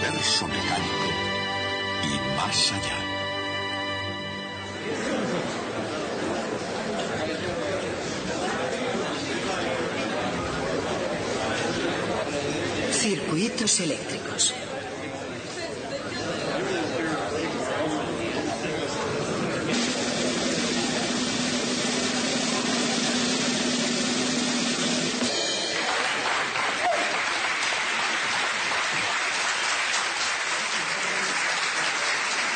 universo mecánico y más allá. Circuitos eléctricos.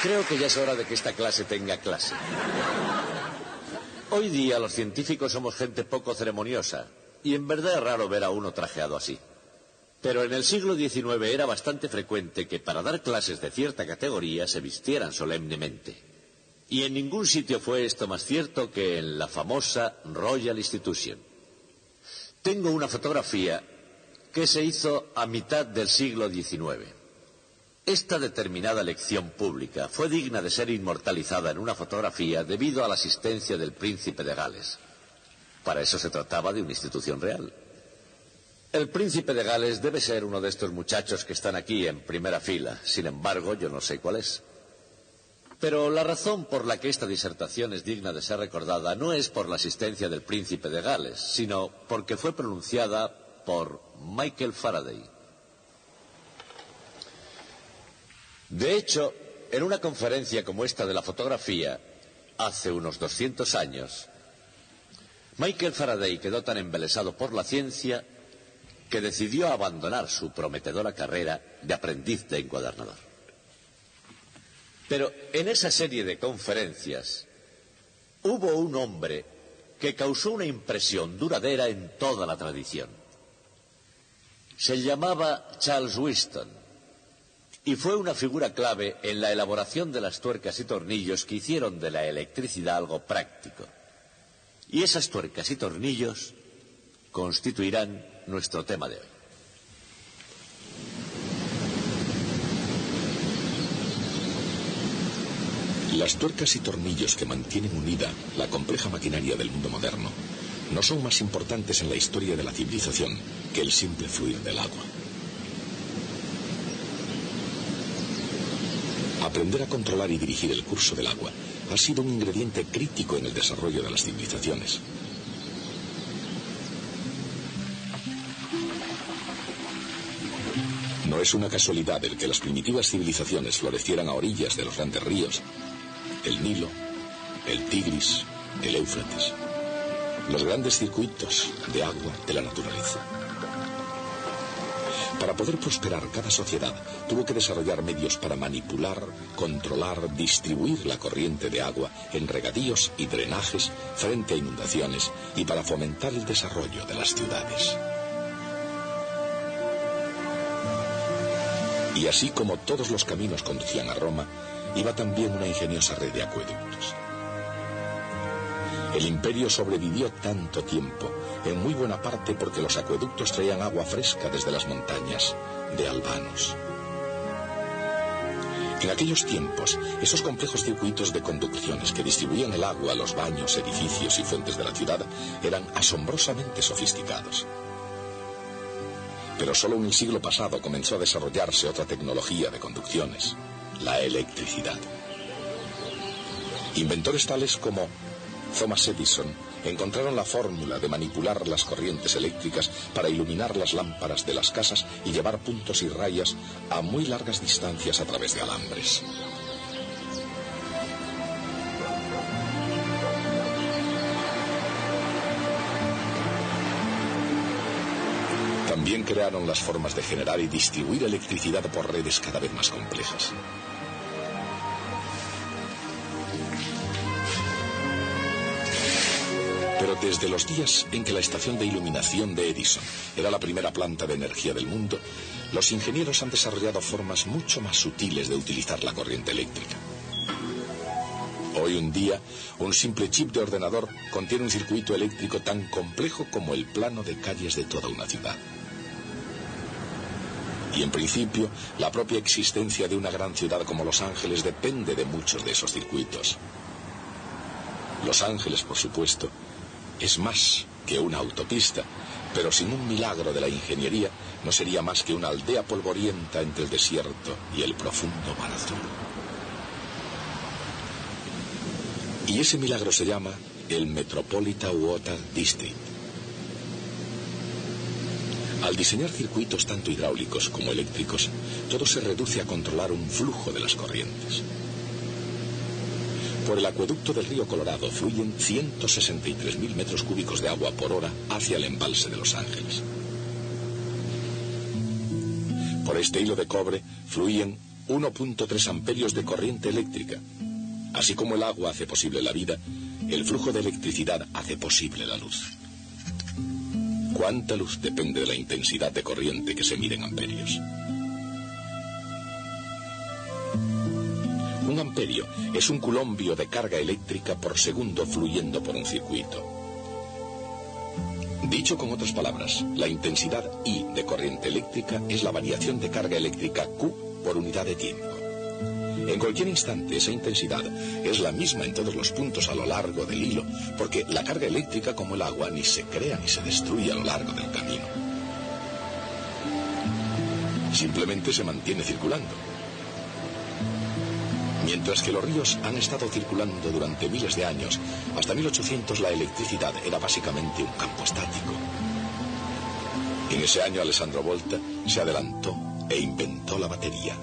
Creo que ya es hora de que esta clase tenga clase. Hoy día los científicos somos gente poco ceremoniosa, y en verdad es raro ver a uno trajeado así. Pero en el siglo XIX era bastante frecuente que para dar clases de cierta categoría se vistieran solemnemente. Y en ningún sitio fue esto más cierto que en la famosa Royal Institution. Tengo una fotografía que se hizo a mitad del siglo XIX. Esta determinada lección pública fue digna de ser inmortalizada en una fotografía debido a la asistencia del príncipe de Gales. Para eso se trataba de una institución real. El príncipe de Gales debe ser uno de estos muchachos que están aquí en primera fila. Sin embargo, yo no sé cuál es. Pero la razón por la que esta disertación es digna de ser recordada no es por la asistencia del príncipe de Gales, sino porque fue pronunciada por Michael Faraday. De hecho, en una conferencia como esta de la fotografía, hace unos 200 años, Michael Faraday quedó tan embelesado por la ciencia que decidió abandonar su prometedora carrera de aprendiz de encuadernador. Pero en esa serie de conferencias hubo un hombre que causó una impresión duradera en toda la tradición. Se llamaba Charles Whiston y fue una figura clave en la elaboración de las tuercas y tornillos que hicieron de la electricidad algo práctico. Y esas tuercas y tornillos constituirán nuestro tema de hoy. Las tuercas y tornillos que mantienen unida la compleja maquinaria del mundo moderno no son más importantes en la historia de la civilización que el simple fluir del agua. Aprender a controlar y dirigir el curso del agua ha sido un ingrediente crítico en el desarrollo de las civilizaciones. No es una casualidad el que las primitivas civilizaciones florecieran a orillas de los grandes ríos, el Nilo, el Tigris, el Éufrates, los grandes circuitos de agua de la naturaleza. Para poder prosperar, cada sociedad tuvo que desarrollar medios para manipular, controlar, distribuir la corriente de agua en regadíos y drenajes frente a inundaciones y para fomentar el desarrollo de las ciudades. Y así como todos los caminos conducían a Roma, iba también una ingeniosa red de acueductos. El imperio sobrevivió tanto tiempo, en muy buena parte porque los acueductos traían agua fresca desde las montañas de Albanos. En aquellos tiempos, esos complejos circuitos de conducciones que distribuían el agua a los baños, edificios y fuentes de la ciudad eran asombrosamente sofisticados. Pero solo en el siglo pasado comenzó a desarrollarse otra tecnología de conducciones, la electricidad. Inventores tales como Thomas Edison encontraron la fórmula de manipular las corrientes eléctricas para iluminar las lámparas de las casas y llevar puntos y rayas a muy largas distancias a través de alambres. También crearon las formas de generar y distribuir electricidad por redes cada vez más complejas. Pero desde los días en que la estación de iluminación de Edison era la primera planta de energía del mundo, los ingenieros han desarrollado formas mucho más sutiles de utilizar la corriente eléctrica. Hoy en día, un simple chip de ordenador contiene un circuito eléctrico tan complejo como el plano de calles de toda una ciudad. Y en principio, la propia existencia de una gran ciudad como Los Ángeles depende de muchos de esos circuitos. Los Ángeles, por supuesto, es más que una autopista, Pero sin un milagro de la ingeniería, no sería más que una aldea polvorienta entre el desierto y el profundo mar azul. Y ese milagro se llama el Metropolitan Water District. Al diseñar circuitos tanto hidráulicos como eléctricos, todo se reduce a controlar un flujo de las corrientes. Por el acueducto del río Colorado fluyen 163.000 metros cúbicos de agua por hora hacia el embalse de Los Ángeles. Por este hilo de cobre fluyen 1.3 amperios de corriente eléctrica. Así como el agua hace posible la vida, el flujo de electricidad hace posible la luz. ¿Cuánta luz depende de la intensidad de corriente que se mide en amperios? Un amperio es un culombio de carga eléctrica por segundo fluyendo por un circuito. Dicho con otras palabras, la intensidad I de corriente eléctrica es la variación de carga eléctrica Q por unidad de tiempo. En cualquier instante, esa intensidad es la misma en todos los puntos a lo largo del hilo, porque la carga eléctrica, como el agua, ni se crea ni se destruye a lo largo del camino. Simplemente se mantiene circulando. Mientras que los ríos han estado circulando durante miles de años, hasta 1800 la electricidad era básicamente un campo estático. En ese año Alessandro Volta se adelantó e inventó la batería.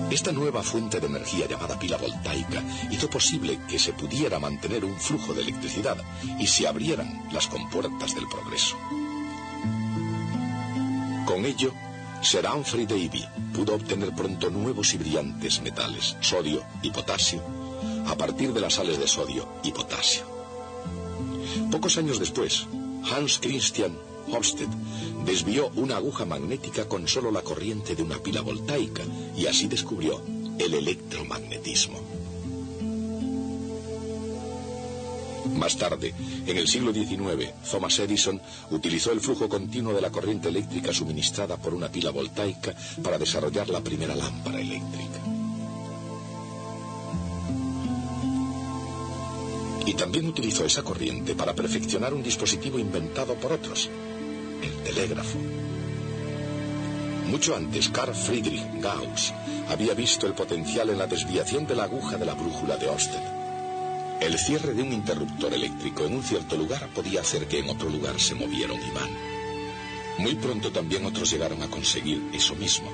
Esta nueva fuente de energía llamada pila voltaica hizo posible que se pudiera mantener un flujo de electricidad y se abrieran las compuertas del progreso. Con ello, Sir Humphrey Davy pudo obtener pronto nuevos y brillantes metales, sodio y potasio, a partir de las sales de sodio y potasio. Pocos años después, Hans Christian Ørsted desvió una aguja magnética con solo la corriente de una pila voltaica y así descubrió el electromagnetismo. Más tarde, en el siglo XIX, Thomas Edison utilizó el flujo continuo de la corriente eléctrica suministrada por una pila voltaica para desarrollar la primera lámpara eléctrica. Y también utilizó esa corriente para perfeccionar un dispositivo inventado por otros, el telégrafo. Mucho antes, Carl Friedrich Gauss había visto el potencial en la desviación de la aguja de la brújula de Ørsted. El cierre de un interruptor eléctrico en un cierto lugar podía hacer que en otro lugar se moviera un imán. Muy pronto también otros llegaron a conseguir eso mismo.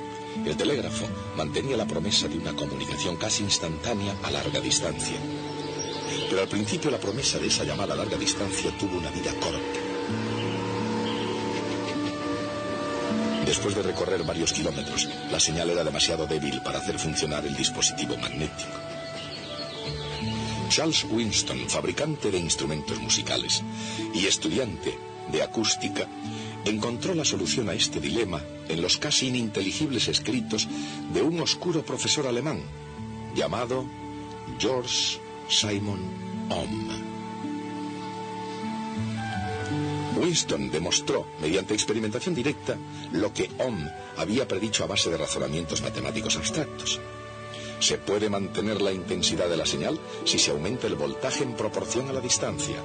El telégrafo mantenía la promesa de una comunicación casi instantánea a larga distancia. Pero al principio la promesa de esa llamada larga distancia tuvo una vida corta. Después de recorrer varios kilómetros, la señal era demasiado débil para hacer funcionar el dispositivo magnético. Charles Winston, fabricante de instrumentos musicales y estudiante de acústica, encontró la solución a este dilema en los casi ininteligibles escritos de un oscuro profesor alemán llamado George Simon Ohm. Winston demostró, mediante experimentación directa, lo que Ohm había predicho a base de razonamientos matemáticos abstractos. Se puede mantener la intensidad de la señal si se aumenta el voltaje en proporción a la distancia.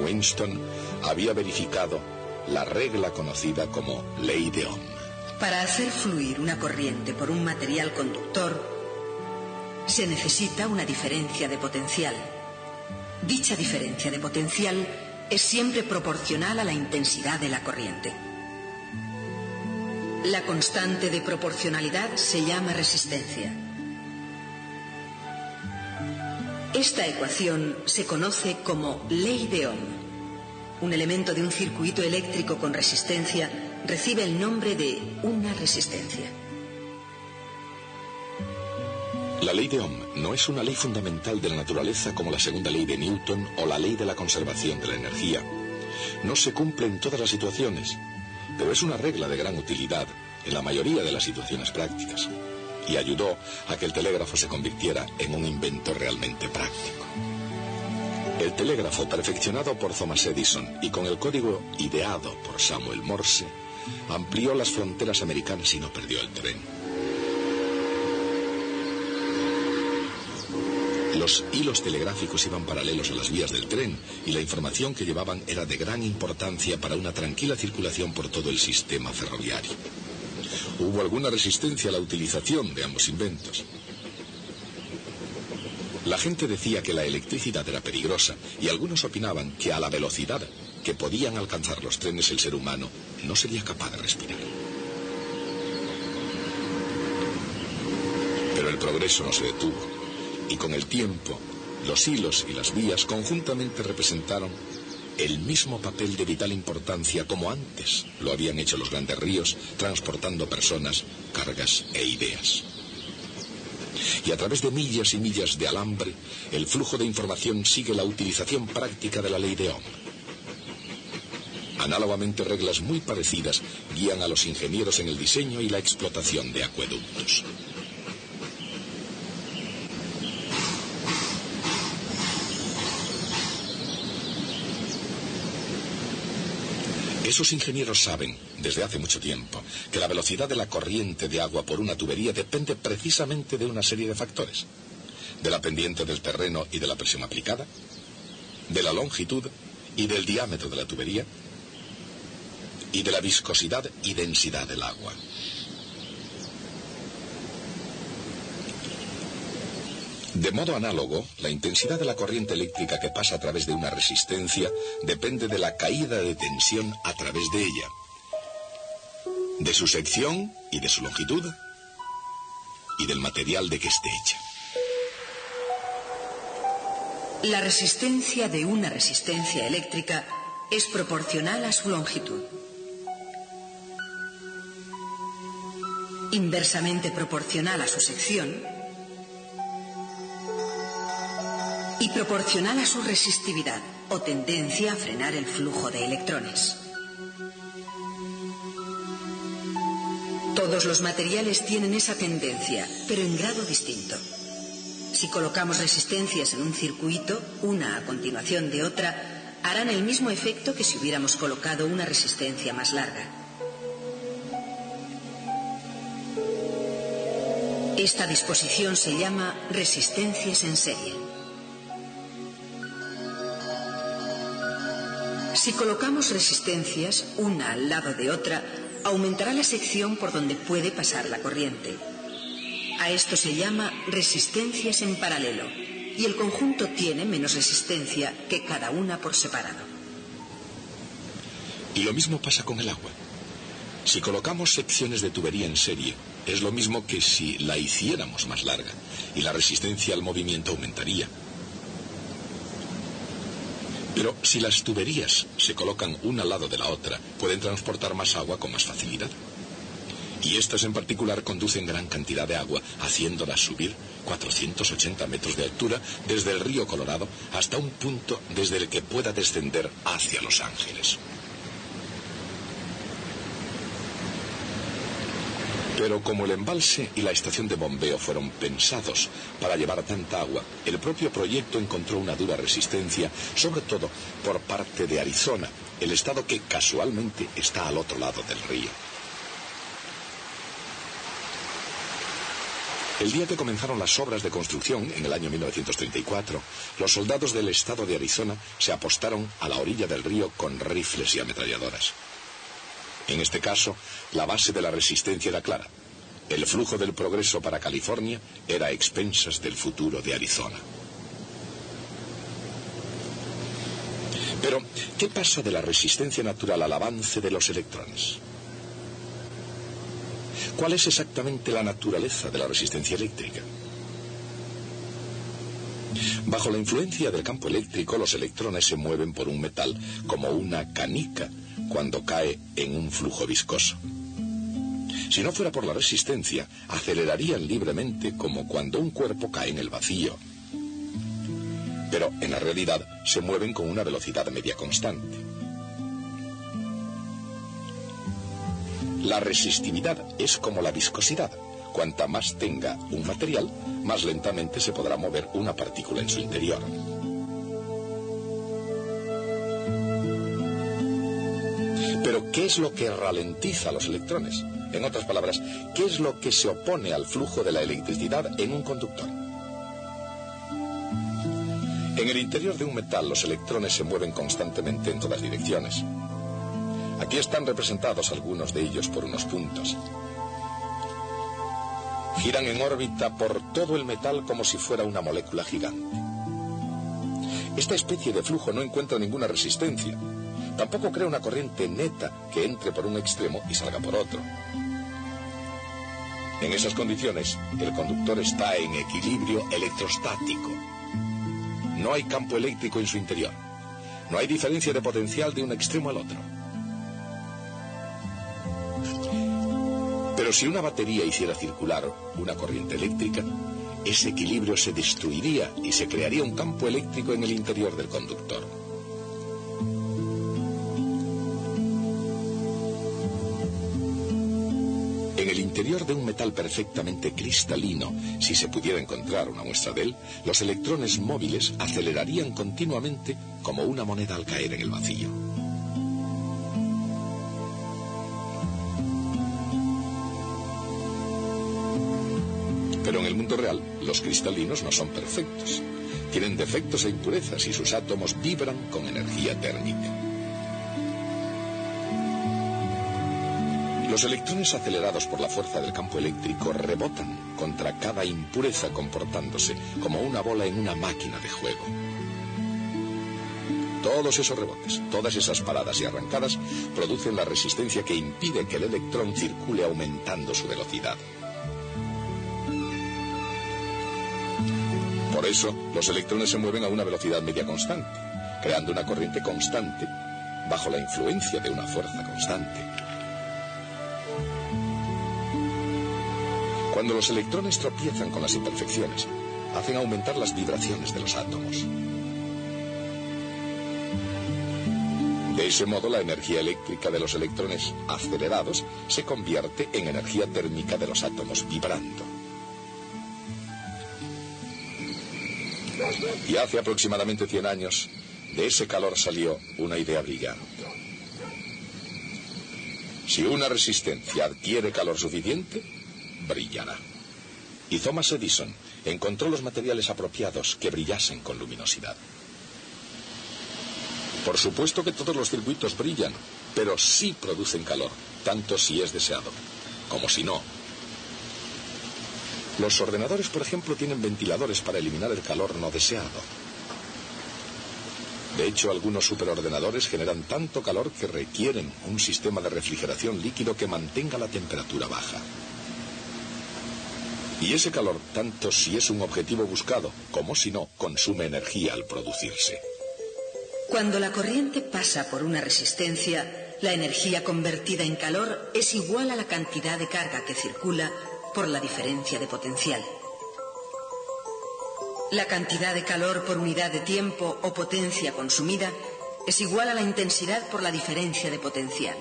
Winston había verificado la regla conocida como ley de Ohm. Para hacer fluir una corriente por un material conductor, se necesita una diferencia de potencial. Dicha diferencia de potencial es siempre proporcional a la intensidad de la corriente. La constante de proporcionalidad se llama resistencia. Esta ecuación se conoce como ley de Ohm. Un elemento de un circuito eléctrico con resistencia recibe el nombre de una resistencia. La ley de Ohm no es una ley fundamental de la naturaleza como la segunda ley de Newton o la ley de la conservación de la energía. No se cumple en todas las situaciones, pero es una regla de gran utilidad en la mayoría de las situaciones prácticas y ayudó a que el telégrafo se convirtiera en un invento realmente práctico. El telégrafo, perfeccionado por Thomas Edison y con el código ideado por Samuel Morse, amplió las fronteras americanas y no perdió el tren. Los hilos telegráficos iban paralelos a las vías del tren y la información que llevaban era de gran importancia para una tranquila circulación por todo el sistema ferroviario. Hubo alguna resistencia a la utilización de ambos inventos. La gente decía que la electricidad era peligrosa y algunos opinaban que a la velocidad que podían alcanzar los trenes el ser humano no sería capaz de respirar. Pero el progreso no se detuvo y con el tiempo los hilos y las vías conjuntamente representaron el mismo papel de vital importancia como antes lo habían hecho los grandes ríos, transportando personas, cargas e ideas. Y a través de millas y millas de alambre, el flujo de información sigue la utilización práctica de la ley de Ohm. Análogamente, reglas muy parecidas guían a los ingenieros en el diseño y la explotación de acueductos. Esos ingenieros saben, desde hace mucho tiempo, que la velocidad de la corriente de agua por una tubería depende precisamente de una serie de factores. De la pendiente del terreno y de la presión aplicada, de la longitud y del diámetro de la tubería, y de la viscosidad y densidad del agua. De modo análogo, la intensidad de la corriente eléctrica que pasa a través de una resistencia depende de la caída de tensión a través de ella, de su sección y de su longitud, y del material de que esté hecha. La resistencia de una resistencia eléctrica es proporcional a su longitud. Inversamente proporcional a su sección y proporcional a su resistividad o tendencia a frenar el flujo de electrones. Todos los materiales tienen esa tendencia, pero en grado distinto. Si colocamos resistencias en un circuito, una a continuación de otra, harán el mismo efecto que si hubiéramos colocado una resistencia más larga. Esta disposición se llama resistencias en serie. Si colocamos resistencias una al lado de otra, aumentará la sección por donde puede pasar la corriente. A esto se llama resistencias en paralelo, y el conjunto tiene menos resistencia que cada una por separado. Y lo mismo pasa con el agua. Si colocamos secciones de tubería en serie, es lo mismo que si la hiciéramos más larga, y la resistencia al movimiento aumentaría. Pero si las tuberías se colocan una al lado de la otra, pueden transportar más agua con más facilidad. Y estas en particular conducen gran cantidad de agua, haciéndola subir 480 metros de altura desde el río Colorado hasta un punto desde el que pueda descender hacia Los Ángeles. Pero como el embalse y la estación de bombeo fueron pensados para llevar tanta agua, el propio proyecto encontró una dura resistencia, sobre todo por parte de Arizona, el estado que casualmente está al otro lado del río. El día que comenzaron las obras de construcción, en el año 1934, los soldados del estado de Arizona se apostaron a la orilla del río con rifles y ametralladoras. En este caso, la base de la resistencia era clara. El flujo del progreso para California era a expensas del futuro de Arizona. Pero, ¿qué pasa de la resistencia natural al avance de los electrones? ¿Cuál es exactamente la naturaleza de la resistencia eléctrica? Bajo la influencia del campo eléctrico, los electrones se mueven por un metal como una canica cuando cae en un flujo viscoso. Si no fuera por la resistencia, acelerarían libremente como cuando un cuerpo cae en el vacío. Pero en la realidad se mueven con una velocidad media constante. La resistividad es como la viscosidad. Cuanta más tenga un material, más lentamente se podrá mover una partícula en su interior. Pero, ¿qué es lo que ralentiza a los electrones? En otras palabras, ¿qué es lo que se opone al flujo de la electricidad en un conductor? En el interior de un metal los electrones se mueven constantemente en todas direcciones. Aquí están representados algunos de ellos por unos puntos. Giran en órbita por todo el metal como si fuera una molécula gigante. Esta especie de flujo no encuentra ninguna resistencia. Tampoco crea una corriente neta que entre por un extremo y salga por otro. En esas condiciones, el conductor está en equilibrio electrostático. No hay campo eléctrico en su interior. No hay diferencia de potencial de un extremo al otro. Pero si una batería hiciera circular una corriente eléctrica, ese equilibrio se destruiría y se crearía un campo eléctrico en el interior del conductor. En el interior de un metal perfectamente cristalino, si se pudiera encontrar una muestra de él, los electrones móviles acelerarían continuamente como una moneda al caer en el vacío. Pero en el mundo real, los cristalinos no son perfectos. Tienen defectos e impurezas y sus átomos vibran con energía térmica. Los electrones acelerados por la fuerza del campo eléctrico rebotan contra cada impureza comportándose como una bola en una máquina de juego. Todos esos rebotes, todas esas paradas y arrancadas producen la resistencia que impide que el electrón circule aumentando su velocidad. Por eso, los electrones se mueven a una velocidad media constante, creando una corriente constante bajo la influencia de una fuerza constante. Cuando los electrones tropiezan con las imperfecciones, hacen aumentar las vibraciones de los átomos. De ese modo, la energía eléctrica de los electrones acelerados se convierte en energía térmica de los átomos vibrando. Y hace aproximadamente 100 años, de ese calor salió una idea brillante. Si una resistencia adquiere calor suficiente, brillará. Y Thomas Edison encontró los materiales apropiados que brillasen con luminosidad. Por supuesto que todos los circuitos brillan, pero sí producen calor, tanto si es deseado, como si no. Los ordenadores, por ejemplo, tienen ventiladores para eliminar el calor no deseado. De hecho, algunos superordenadores generan tanto calor que requieren un sistema de refrigeración líquido que mantenga la temperatura baja. Y ese calor, tanto si es un objetivo buscado como si no, consume energía al producirse. Cuando la corriente pasa por una resistencia, la energía convertida en calor es igual a la cantidad de carga que circula por la diferencia de potencial. La cantidad de calor por unidad de tiempo o potencia consumida es igual a la intensidad por la diferencia de potencial.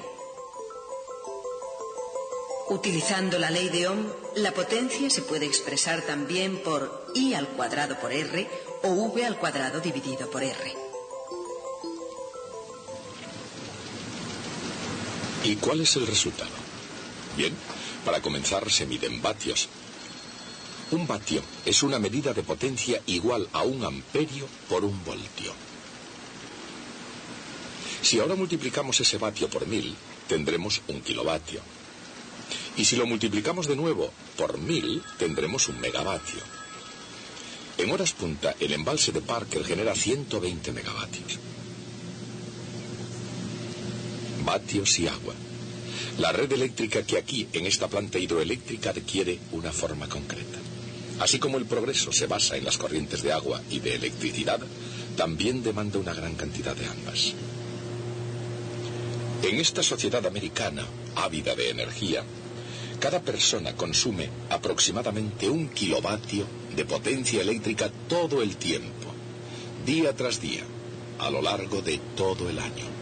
Utilizando la ley de Ohm, la potencia se puede expresar también por I al cuadrado por R o V al cuadrado dividido por R. ¿Y cuál es el resultado? Bien, para comenzar se miden vatios. Un vatio es una medida de potencia igual a 1 amperio por 1 voltio. Si ahora multiplicamos ese vatio por 1000, tendremos 1 kilovatio. Y si lo multiplicamos de nuevo por 1000, tendremos 1 megavatio. En horas punta, el embalse de Parker genera 120 megavatios. Vatios y agua. La red eléctrica que aquí, en esta planta hidroeléctrica, adquiere una forma concreta. Así como el progreso se basa en las corrientes de agua y de electricidad, también demanda una gran cantidad de ambas. En esta sociedad americana, ávida de energía, cada persona consume aproximadamente 1 kilovatio de potencia eléctrica todo el tiempo, día tras día, a lo largo de todo el año.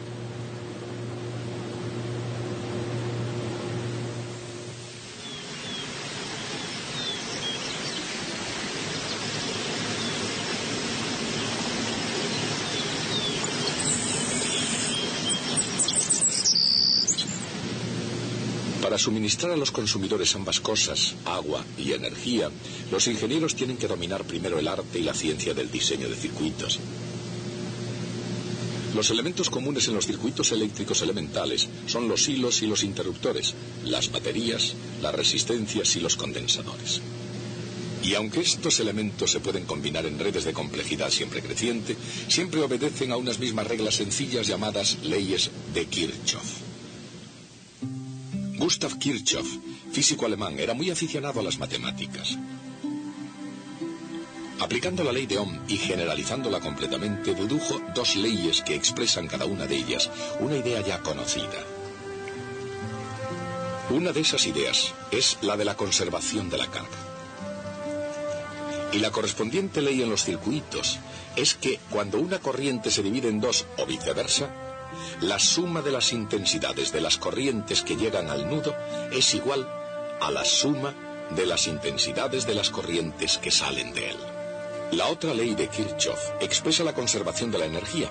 Para suministrar a los consumidores ambas cosas, agua y energía, los ingenieros tienen que dominar primero el arte y la ciencia del diseño de circuitos. Los elementos comunes en los circuitos eléctricos elementales son los hilos y los interruptores, las baterías, las resistencias y los condensadores. Y aunque estos elementos se pueden combinar en redes de complejidad siempre creciente, siempre obedecen a unas mismas reglas sencillas llamadas leyes de Kirchhoff. Gustav Kirchhoff, físico alemán, era muy aficionado a las matemáticas. Aplicando la ley de Ohm y generalizándola completamente, dedujo dos leyes que expresan cada una de ellas una idea ya conocida. Una de esas ideas es la de la conservación de la carga. Y la correspondiente ley en los circuitos es que cuando una corriente se divide en dos o viceversa, la suma de las intensidades de las corrientes que llegan al nudo es igual a la suma de las intensidades de las corrientes que salen de él. La otra ley de Kirchhoff expresa la conservación de la energía.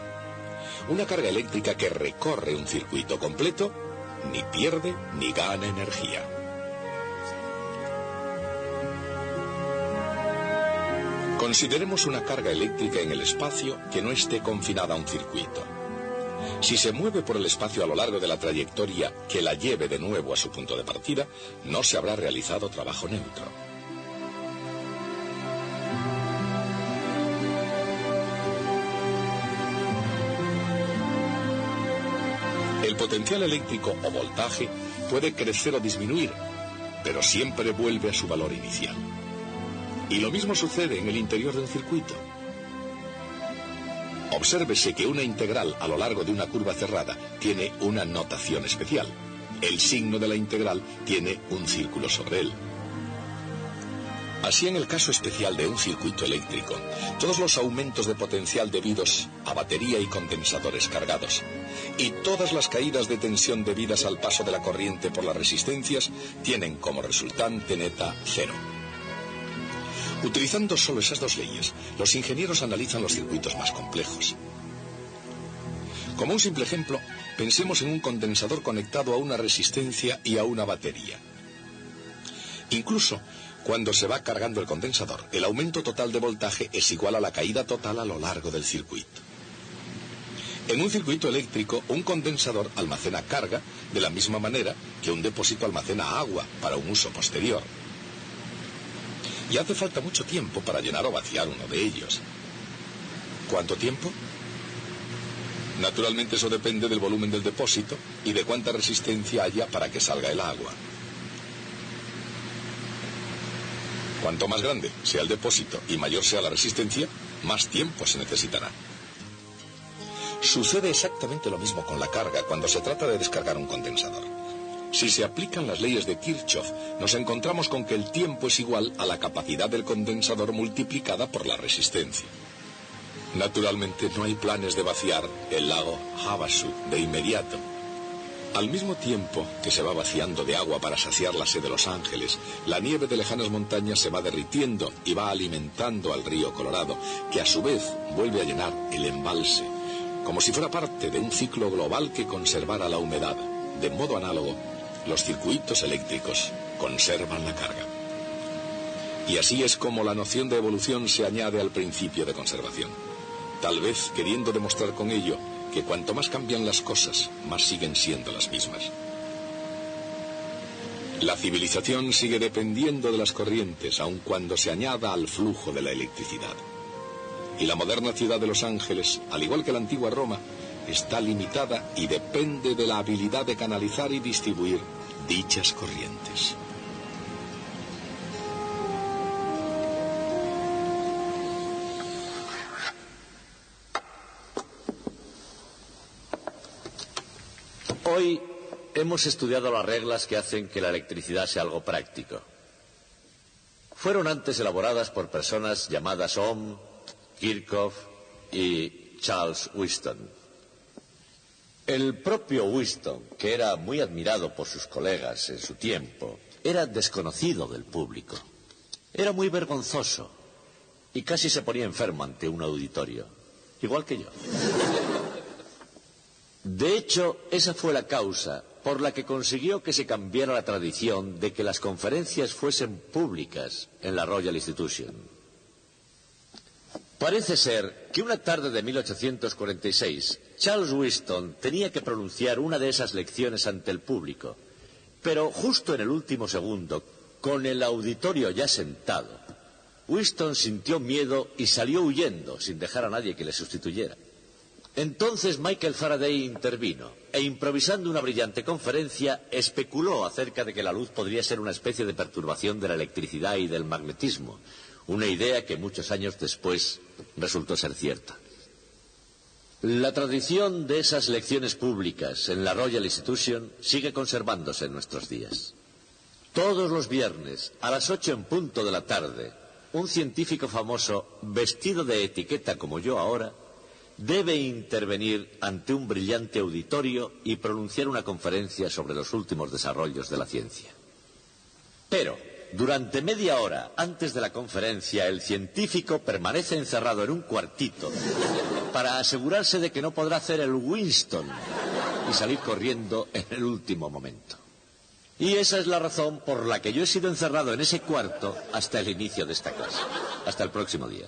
Una carga eléctrica que recorre un circuito completo ni pierde ni gana energía. Consideremos una carga eléctrica en el espacio que no esté confinada a un circuito. Si se mueve por el espacio a lo largo de la trayectoria que la lleve de nuevo a su punto de partida, no se habrá realizado trabajo neutro. El potencial eléctrico o voltaje puede crecer o disminuir, pero siempre vuelve a su valor inicial. Y lo mismo sucede en el interior de un circuito. Obsérvese que una integral a lo largo de una curva cerrada tiene una notación especial. El signo de la integral tiene un círculo sobre él. Así, en el caso especial de un circuito eléctrico, todos los aumentos de potencial debidos a batería y condensadores cargados, y todas las caídas de tensión debidas al paso de la corriente por las resistencias, tienen como resultante neta cero. Utilizando solo esas dos leyes, los ingenieros analizan los circuitos más complejos. Como un simple ejemplo, pensemos en un condensador conectado a una resistencia y a una batería. Incluso cuando se va cargando el condensador, el aumento total de voltaje es igual a la caída total a lo largo del circuito. En un circuito eléctrico, un condensador almacena carga de la misma manera que un depósito almacena agua para un uso posterior. Y hace falta mucho tiempo para llenar o vaciar uno de ellos. ¿Cuánto tiempo? Naturalmente eso depende del volumen del depósito y de cuánta resistencia haya para que salga el agua. Cuanto más grande sea el depósito y mayor sea la resistencia, más tiempo se necesitará. Sucede exactamente lo mismo con la carga cuando se trata de descargar un condensador. Si se aplican las leyes de Kirchhoff, nos encontramos con que el tiempo es igual a la capacidad del condensador multiplicada por la resistencia. Naturalmente no hay planes de vaciar el lago Havasu de inmediato. Al mismo tiempo que se va vaciando de agua para saciar la sed de Los Ángeles, la nieve de lejanas montañas se va derritiendo y va alimentando al río Colorado, que a su vez vuelve a llenar el embalse, como si fuera parte de un ciclo global que conservara la humedad. De modo análogo, los circuitos eléctricos conservan la carga. Y así es como la noción de evolución se añade al principio de conservación, tal vez queriendo demostrar con ello que cuanto más cambian las cosas, más siguen siendo las mismas. La civilización sigue dependiendo de las corrientes, aun cuando se añada al flujo de la electricidad. Y la moderna ciudad de Los Ángeles, al igual que la antigua Roma, está limitada y depende de la habilidad de canalizar y distribuir dichas corrientes. Hoy hemos estudiado las reglas que hacen que la electricidad sea algo práctico. Fueron antes elaboradas por personas llamadas Ohm, Kirchhoff y Charles Whiston. El propio Whiston, que era muy admirado por sus colegas en su tiempo, era desconocido del público. Era muy vergonzoso y casi se ponía enfermo ante un auditorio, igual que yo. De hecho, esa fue la causa por la que consiguió que se cambiara la tradición de que las conferencias fuesen públicas en la Royal Institution. Parece ser que una tarde de 1846, Charles Whiston tenía que pronunciar una de esas lecciones ante el público, pero justo en el último segundo, con el auditorio ya sentado, Whiston sintió miedo y salió huyendo sin dejar a nadie que le sustituyera. Entonces Michael Faraday intervino e, improvisando una brillante conferencia, especuló acerca de que la luz podría ser una especie de perturbación de la electricidad y del magnetismo, una idea que muchos años después resultó ser cierta. La tradición de esas lecciones públicas en la Royal Institution sigue conservándose en nuestros días. Todos los viernes, a las 8 en punto de la tarde, un científico famoso, vestido de etiqueta como yo ahora, debe intervenir ante un brillante auditorio y pronunciar una conferencia sobre los últimos desarrollos de la ciencia. Pero, durante media hora antes de la conferencia, el científico permanece encerrado en un cuartito para asegurarse de que no podrá hacer el Winston y salir corriendo en el último momento. Y esa es la razón por la que yo he sido encerrado en ese cuarto hasta el inicio de esta clase. Hasta el próximo día.